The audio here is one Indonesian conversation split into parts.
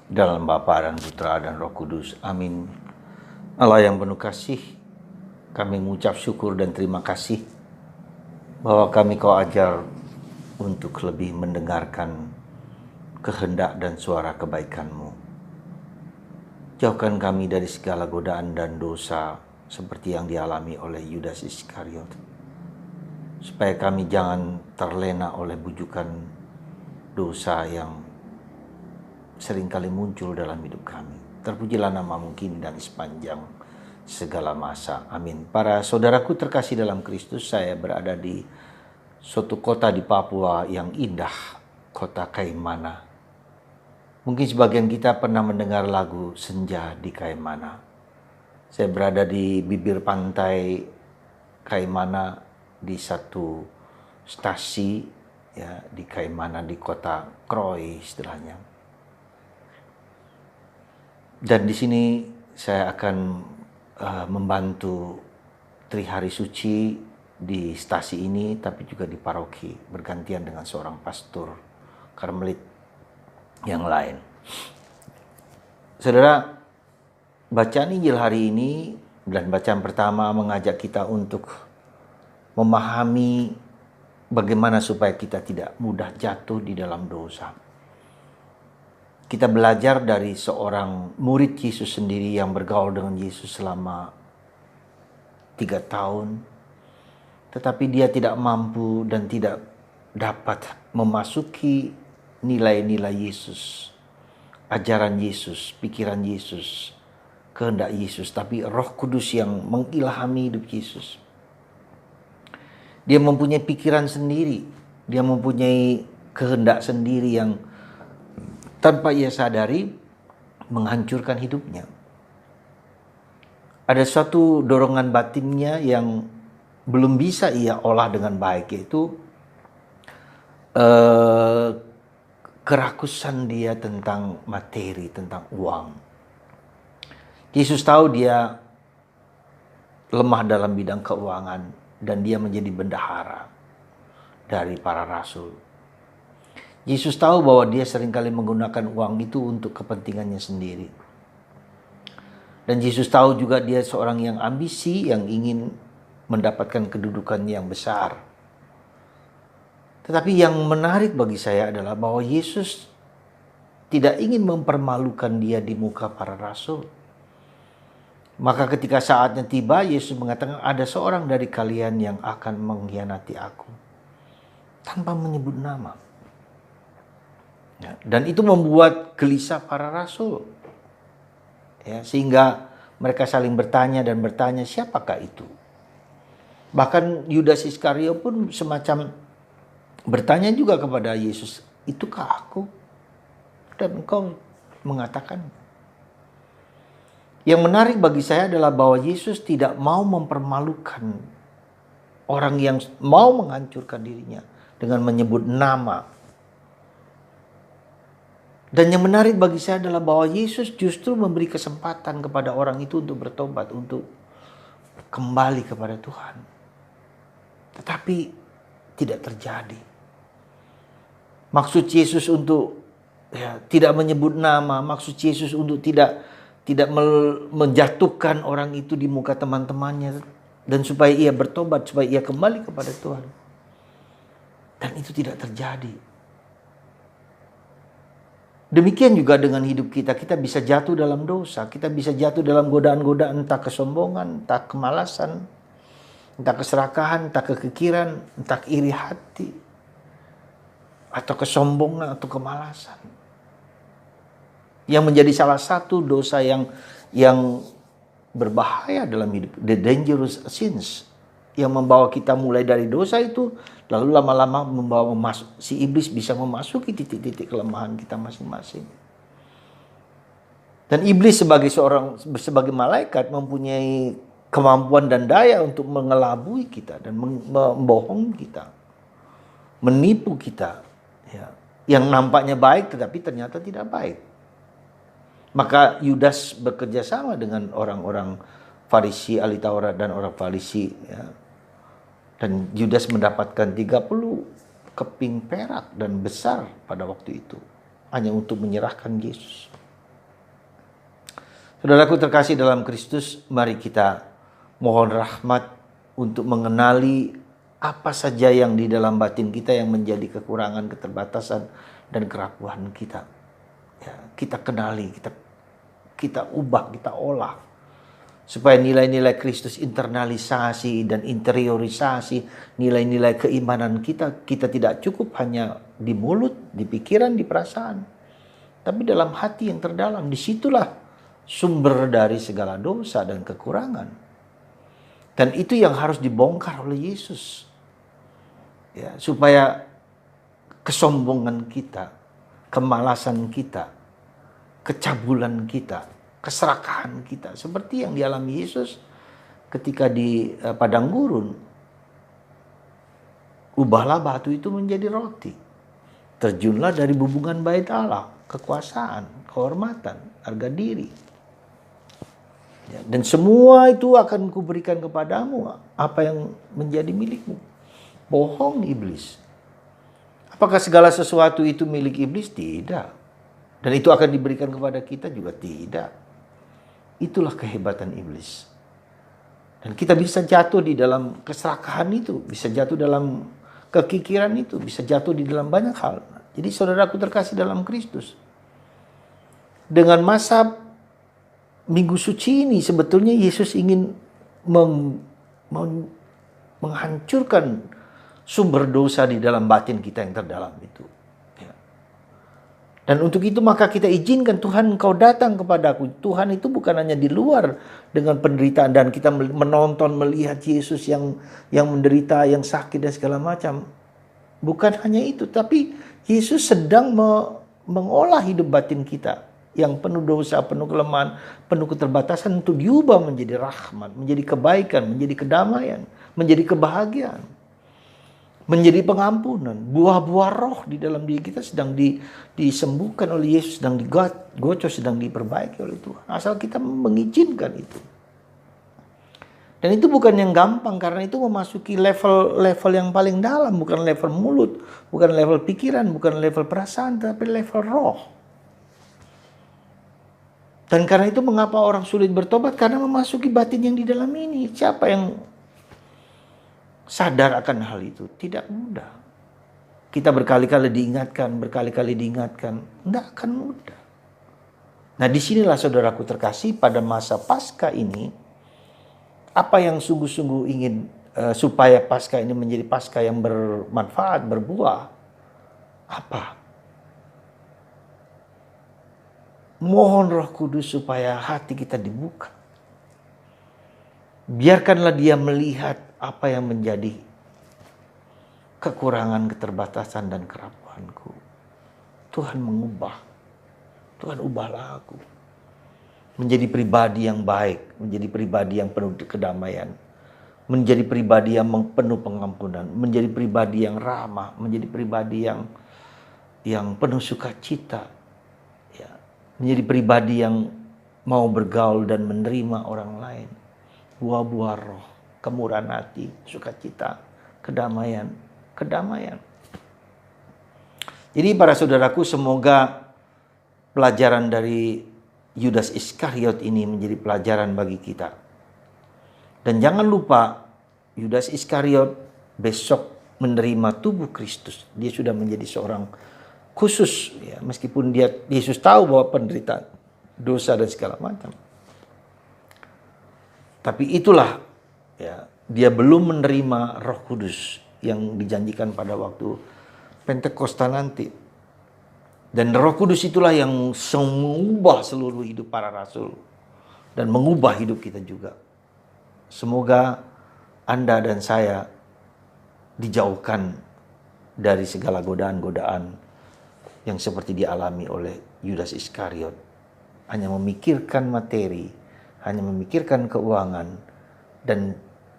Dalam Bapa dan Putra dan Roh Kudus. Amin. Allah yang penuh kasih, kami mengucap syukur dan terima kasih bahwa kami Kau ajar untuk lebih mendengarkan kehendak dan suara kebaikan-Mu. Jauhkan kami dari segala godaan dan dosa seperti yang dialami oleh Yudas Iskariot, supaya kami jangan terlena oleh bujukan dosa yang seringkali muncul dalam hidup kami. Terpujilah nama-Mu kini dan sepanjang segala masa. Amin. Para saudaraku terkasih dalam Kristus, saya berada di suatu kota di Papua yang indah, kota Kaimana. Mungkin sebagian kita pernah mendengar lagu Senja di Kaimana. Saya berada di bibir pantai Kaimana di satu stasi ya di Kaimana di kota Kroy istilahnya. Dan di sini saya akan membantu Trihari Suci di stasi ini, tapi juga di paroki, bergantian dengan seorang pastor Karmelit yang lain. Saudara, bacaan Injil hari ini dan bacaan pertama mengajak kita untuk memahami bagaimana supaya kita tidak mudah jatuh di dalam dosa. Kita belajar dari seorang murid Yesus sendiri yang bergaul dengan Yesus selama 3 tahun. Tetapi dia tidak mampu dan tidak dapat memasuki nilai-nilai Yesus. Ajaran Yesus, pikiran Yesus, kehendak Yesus. Tapi Roh Kudus yang mengilhami hidup Yesus. Dia mempunyai pikiran sendiri. Dia mempunyai kehendak sendiri yang tanpa ia sadari menghancurkan hidupnya. Ada suatu dorongan batinnya yang belum bisa ia olah dengan baik, yaitu kerakusan dia tentang materi, tentang uang. Yesus tahu dia lemah dalam bidang keuangan dan dia menjadi bendahara dari para rasul. Yesus tahu bahwa dia seringkali menggunakan uang itu untuk kepentingannya sendiri. Dan Yesus tahu juga dia seorang yang ambisi, yang ingin mendapatkan kedudukan yang besar. Tetapi yang menarik bagi saya adalah bahwa Yesus tidak ingin mempermalukan dia di muka para rasul. Maka ketika saatnya tiba, Yesus mengatakan ada seorang dari kalian yang akan mengkhianati aku. Tanpa menyebut nama. Ya, dan itu membuat gelisah para rasul. Ya, sehingga mereka saling bertanya siapakah itu? Bahkan Yudas Iskariot pun semacam bertanya juga kepada Yesus, itukah aku? Dan engkau mengatakan. Yang menarik bagi saya adalah bahwa Yesus tidak mau mempermalukan orang yang mau menghancurkan dirinya dengan menyebut nama. Dan yang menarik bagi saya adalah bahwa Yesus justru memberi kesempatan kepada orang itu untuk bertobat, untuk kembali kepada Tuhan. Tetapi tidak terjadi. Maksud Yesus untuk tidak menyebut nama, maksud Yesus untuk tidak menjatuhkan orang itu di muka teman-temannya, dan supaya ia bertobat, supaya ia kembali kepada Tuhan. Dan itu tidak terjadi. Demikian juga dengan hidup kita. Kita bisa jatuh dalam dosa. Kita bisa jatuh dalam godaan-godaan, entah kesombongan, entah kemalasan, entah keserakahan, entah kekikiran, entah iri hati, atau kesombongan, atau kemalasan. Yang menjadi salah satu dosa yang berbahaya dalam hidup. The dangerous sins. Yang membawa kita mulai dari dosa itu, lalu lama-lama membawa si iblis bisa memasuki titik-titik kelemahan kita masing-masing. Dan iblis sebagai malaikat mempunyai kemampuan dan daya untuk mengelabui kita dan membohongi kita, menipu kita, ya. Yang nampaknya baik tetapi ternyata tidak baik. Maka Yudas bekerja sama dengan orang-orang Farisi, ahli Taurat dan orang Farisi, ya. Dan Yudas mendapatkan 30 keping perak dan besar pada waktu itu. Hanya untuk menyerahkan Yesus. Saudaraku terkasih dalam Kristus, mari kita mohon rahmat untuk mengenali apa saja yang di dalam batin kita yang menjadi kekurangan, keterbatasan, dan kerapuhan kita. Ya, kita kenali, kita ubah, kita olah. Supaya nilai-nilai Kristus internalisasi dan interiorisasi, nilai-nilai keimanan kita tidak cukup hanya di mulut, di pikiran, di perasaan. Tapi dalam hati yang terdalam, disitulah sumber dari segala dosa dan kekurangan. Dan itu yang harus dibongkar oleh Yesus. Ya, supaya kesombongan kita, kemalasan kita, kecabulan kita, keserakahan kita, seperti yang dialami Yesus ketika di padang gurun. Ubahlah batu itu menjadi roti. Terjunlah dari bubungan bait Allah, kekuasaan, kehormatan, harga diri. Ya, dan semua itu akan kuberikan kepadamu apa yang menjadi milikmu. Bohong iblis. Apakah segala sesuatu itu milik iblis? Tidak. Dan itu akan diberikan kepada kita juga? Tidak. Itulah kehebatan iblis. Dan kita bisa jatuh di dalam keserakahan itu, bisa jatuh dalam kekikiran itu, bisa jatuh di dalam banyak hal. Jadi saudaraku terkasih dalam Kristus, dengan masa Minggu Suci ini sebetulnya Yesus ingin menghancurkan sumber dosa di dalam batin kita yang terdalam itu. Ya. Dan untuk itu maka kita izinkan, Tuhan Engkau datang kepadaku. Tuhan itu bukan hanya di luar dengan penderitaan dan kita menonton, melihat Yesus yang menderita, yang sakit dan segala macam. Bukan hanya itu, tapi Yesus sedang mengolah hidup batin kita yang penuh dosa, penuh kelemahan, penuh keterbatasan untuk diubah menjadi rahmat, menjadi kebaikan, menjadi kedamaian, menjadi kebahagiaan, menjadi pengampunan. Buah-buah roh di dalam diri kita sedang disembuhkan oleh Yesus, sedang digocos, sedang diperbaiki oleh Tuhan. Asal kita mengizinkan itu. Dan itu bukan yang gampang, karena itu memasuki level yang paling dalam, bukan level mulut, bukan level pikiran, bukan level perasaan, tapi level roh. Dan karena itu mengapa orang sulit bertobat? Karena memasuki batin yang di dalam ini. Siapa yang sadar akan hal itu? Tidak mudah. Kita berkali-kali diingatkan, tidak akan mudah. Nah, disinilah saudaraku terkasih, pada masa Paskah ini, apa yang sungguh-sungguh ingin supaya Paskah ini menjadi Paskah yang bermanfaat, berbuah? Apa? Mohon Roh Kudus supaya hati kita dibuka. Biarkanlah Dia melihat apa yang menjadi kekurangan, keterbatasan, dan kerapuhanku. Tuhan mengubah. Tuhan ubahlah aku menjadi pribadi yang baik, menjadi pribadi yang penuh kedamaian, menjadi pribadi yang penuh pengampunan, menjadi pribadi yang ramah, menjadi pribadi yang penuh sukacita, ya, menjadi pribadi yang mau bergaul dan menerima orang lain. Buah-buah roh, kemurahan hati, sukacita, kedamaian. Jadi para saudaraku, semoga pelajaran dari Yudas Iskariot ini menjadi pelajaran bagi kita. Dan jangan lupa, Yudas Iskariot besok menerima tubuh Kristus. Dia sudah menjadi seorang khusus, ya, meskipun Yesus tahu bahwa penderitaan, dosa dan segala macam. Tapi itulah, ya, dia belum menerima Roh Kudus yang dijanjikan pada waktu Pentakosta nanti. Dan Roh Kudus itulah yang mengubah seluruh hidup para rasul dan mengubah hidup kita juga. Semoga Anda dan saya dijauhkan dari segala godaan-godaan yang seperti dialami oleh Yudas Iskariot. Hanya memikirkan materi, hanya memikirkan keuangan, dan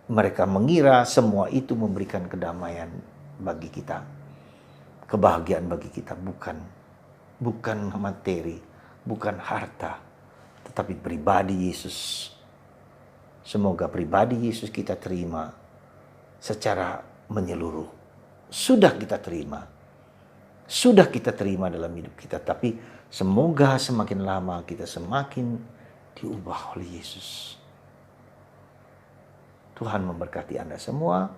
mereka mengira semua itu memberikan kedamaian bagi kita, kebahagiaan bagi kita. Bukan materi, bukan harta, tetapi pribadi Yesus. Semoga pribadi Yesus kita terima secara menyeluruh. Sudah kita terima dalam hidup kita, tapi semoga semakin lama kita semakin diubah oleh Yesus. Tuhan memberkati Anda semua.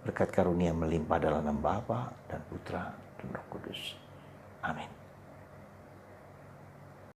Berkat karunia melimpah dalam nama Bapa dan Putra dan Roh Kudus. Amin.